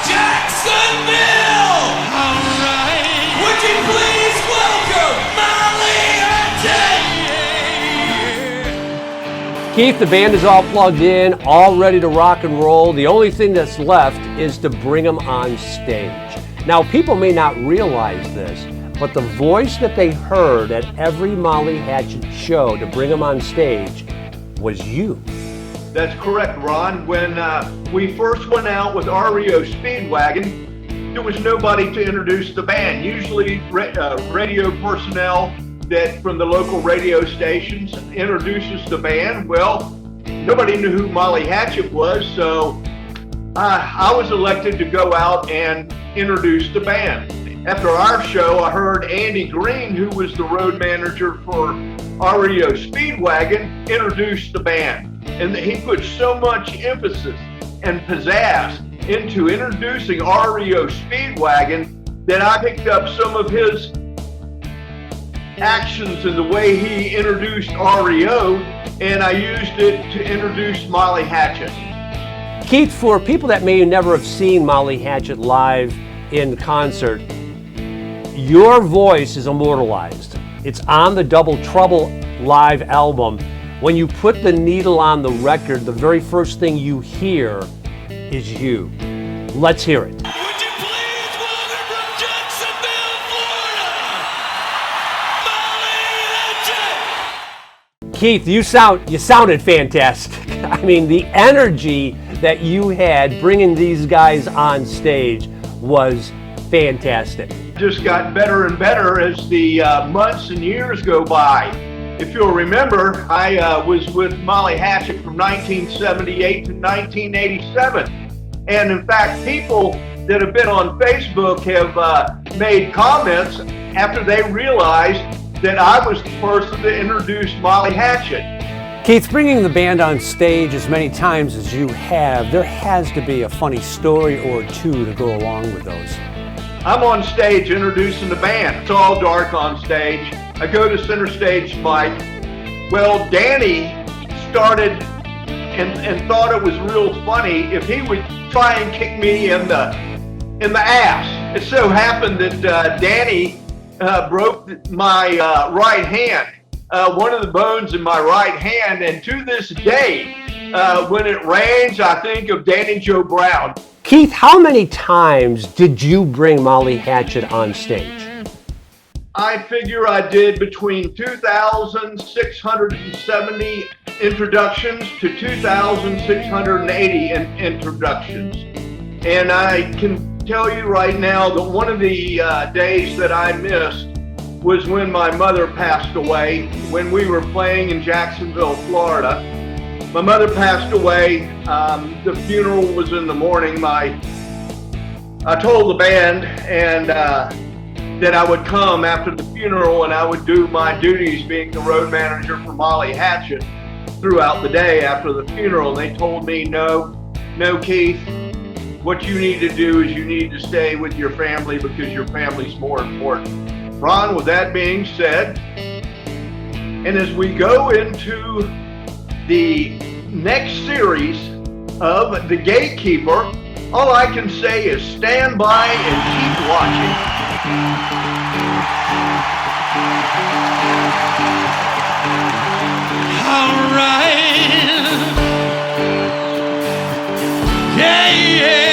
Jacksonville! All right. Would you please welcome Molly Hatchet? Keith, the band is all plugged in, all ready to rock and roll. The only thing that's left is to bring them on stage. Now, people may not realize this, but the voice that they heard at every Molly Hatchet show to bring them on stage was you. That's correct, Ron. When we first went out with REO Speedwagon, there was nobody to introduce the band. Usually radio personnel that from the local radio stations introduces the band. Well, nobody knew who Molly Hatchet was, so I was elected to go out and introduce the band. After our show, I heard Andy Green, who was the road manager for REO Speedwagon, introduce the band. And he put so much emphasis and pizzazz into introducing REO Speedwagon that I picked up some of his actions and the way he introduced REO, and I used it to introduce Molly Hatchet. Keith, for people that may never have seen Molly Hatchet live in concert, your voice is immortalized. It's on the Double Trouble live album. When you put the needle on the record, the very first thing you hear is you. Let's hear it. Would you please welcome from Jacksonville, Florida, Molly Hatchet? Keith, you sounded fantastic. I mean, the energy that you had bringing these guys on stage was fantastic. Just got better and better as the months and years go by. If you'll remember, I was with Molly Hatchet from 1978 to 1987. And in fact, people that have been on Facebook have made comments after they realized that I was the person that introduced Molly Hatchet. Keith, bringing the band on stage as many times as you have, there has to be a funny story or two to go along with those. I'm on stage introducing the band. It's all dark on stage. I go to center stage fight. Well, Danny started and thought it was real funny if he would try and kick me in the ass. It so happened that Danny broke my right hand, one of the bones in my right hand, and to this day, when it rains, I think of Danny Joe Brown. Keith, how many times did you bring Molly Hatchet on stage? I figure I did between 2,670 introductions to 2,680 introductions. And I can tell you right now that one of the days that I missed was when my mother passed away when we were playing in Jacksonville, Florida. My mother passed away. The funeral was in the morning. I told the band and that I would come after the funeral and I would do my duties being the road manager for Molly Hatchet throughout the day after the funeral. And they told me, no, Keith, what you need to do is you need to stay with your family because your family's more important. Ron, with that being said, and as we go into the next series of The Gatekeeper, all I can say is stand by and keep watching. All right. Yeah, yeah.